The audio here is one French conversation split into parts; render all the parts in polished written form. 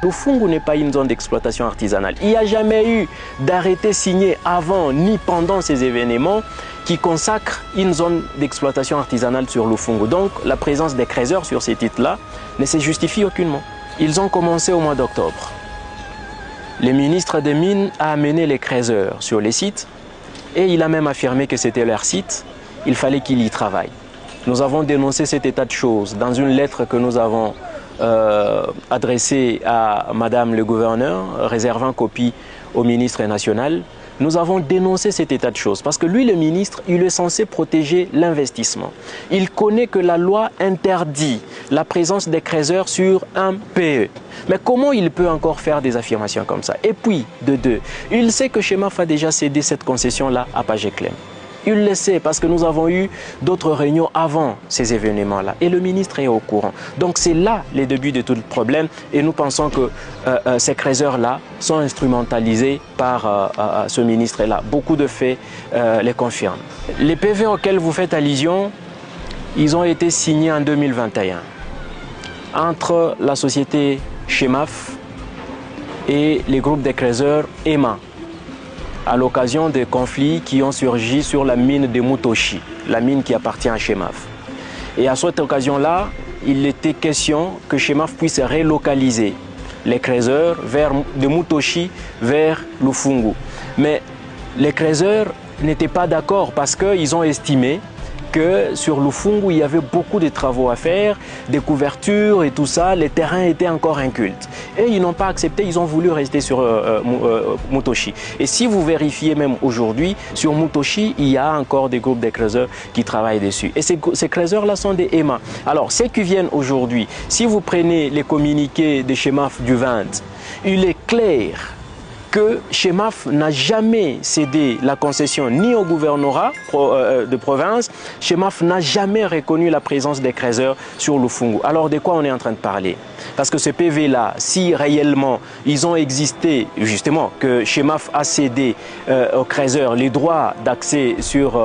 Lufungu n'est pas une zone d'exploitation artisanale. Il n'y a jamais eu d'arrêté signé avant ni pendant ces événements qui consacre une zone d'exploitation artisanale sur Lufungu. Donc la présence des creuseurs sur ces titres-là ne se justifie aucunement. Ils ont commencé au mois d'octobre. Le ministre des Mines a amené les creuseurs sur les sites et il a même affirmé que c'était leur site. Il fallait qu'ils y travaillent. Nous avons dénoncé cet état de choses dans une lettre que nous avons adressée à Madame le gouverneur, réservant copie au ministre national. Nous avons dénoncé cet état de choses parce que lui, le ministre, il est censé protéger l'investissement. Il connaît que la loi interdit la présence des creuseurs sur un PE. Mais comment il peut encore faire des affirmations comme ça? Et puis, de deux, il sait que Chemaf a déjà cédé cette concession-là à Pageclem. Il le sait parce que nous avons eu d'autres réunions avant ces événements-là et le ministre est au courant. Donc c'est là les débuts de tout le problème et nous pensons que ces creuseurs-là sont instrumentalisés par ce ministre-là. Beaucoup de faits les confirment. Les PV auxquels vous faites allusion, ils ont été signés en 2021 entre la société Chemaf et les groupes de creuseurs EMA, à l'occasion des conflits qui ont surgi sur la mine de Mutoshi, la mine qui appartient à Chemaf. Et à cette occasion-là, il était question que Chemaf puisse relocaliser les creuseurs de Mutoshi vers Lufungu. Mais les creuseurs n'étaient pas d'accord parce qu'ils ont estimé que sur Lufungu, il y avait beaucoup de travaux à faire, des couvertures et tout ça, les terrains étaient encore incultes. Et ils n'ont pas accepté, ils ont voulu rester sur Mutoshi. Et si vous vérifiez même aujourd'hui, sur Mutoshi, il y a encore des groupes de creuseurs qui travaillent dessus. Et ces creuseurs-là sont des EMA. Alors, ceux qui viennent aujourd'hui, si vous prenez les communiqués de Chemaf du 20, il est clair que Chemaf n'a jamais cédé la concession ni au gouvernorat de province. Chemaf n'a jamais reconnu la présence des creuseurs sur Lufungu. Alors de quoi on est en train de parler? Parce que ce PV-là, si réellement ils ont existé, justement, que Chemaf a cédé aux creuseurs les droits d'accès sur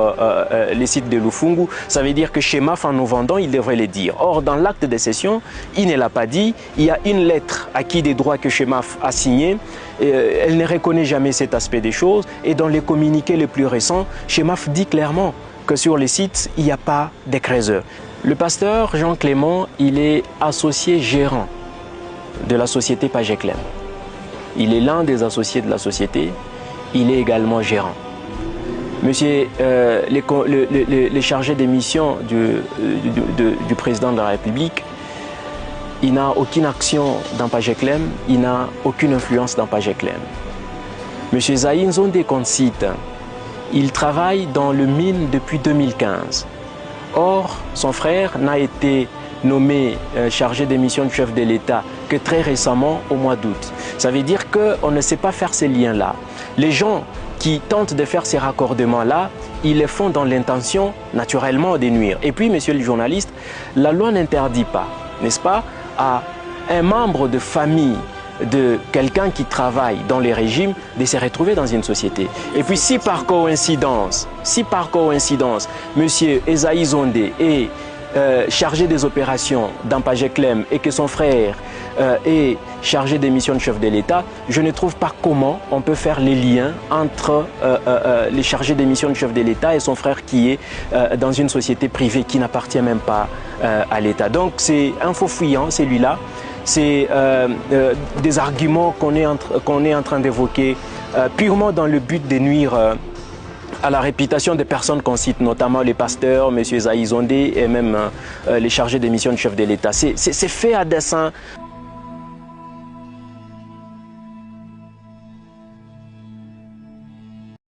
les sites de Lufungu, ça veut dire que Chemaf, en nous vendant, il devrait les dire. Or, dans l'acte de cession, il ne l'a pas dit. Il y a une lettre acquis des droits que Chemaf a signée. Elle ne reconnaît jamais cet aspect des choses. Et dans les communiqués les plus récents, Chemaf dit clairement que sur les sites, il n'y a pas de creuseurs. Le pasteur Jean Clément, il est associé gérant de la société Pageclem. Il est l'un des associés de la société. Il est également gérant. Monsieur, les chargés des missions du président de la République, il n'a aucune action dans Pageclem, il n'a aucune influence dans Pageclem. Monsieur Zaïn Zonde Concite, il travaille dans le mine depuis 2015. Or, son frère n'a été nommé chargé des missions du chef de l'État que très récemment, au mois d'août. Ça veut dire qu'on ne sait pas faire ces liens-là. Les gens qui tentent de faire ces raccordements-là, ils les font dans l'intention, naturellement, de nuire. Et puis, monsieur le journaliste, la loi n'interdit pas, n'est-ce pas, à un membre de famille de quelqu'un qui travaille dans les régimes de se retrouver dans une société. Et puis si par coïncidence, M. Esaïe Zonde est chargé des opérations dans Pageclem et que son frère est chargé des missions de chef de l'État, je ne trouve pas comment on peut faire les liens entre les chargés des missions de chef de l'État et son frère qui est dans une société privée qui n'appartient même pas à l'État. Donc c'est un faux fuyant, celui-là. C'est des arguments qu'on est en train d'évoquer purement dans le but de nuire à la réputation des personnes qu'on cite, notamment les pasteurs, M. Zaï Zonde et même les chargés des missions de chef de l'État. C'est fait à dessein.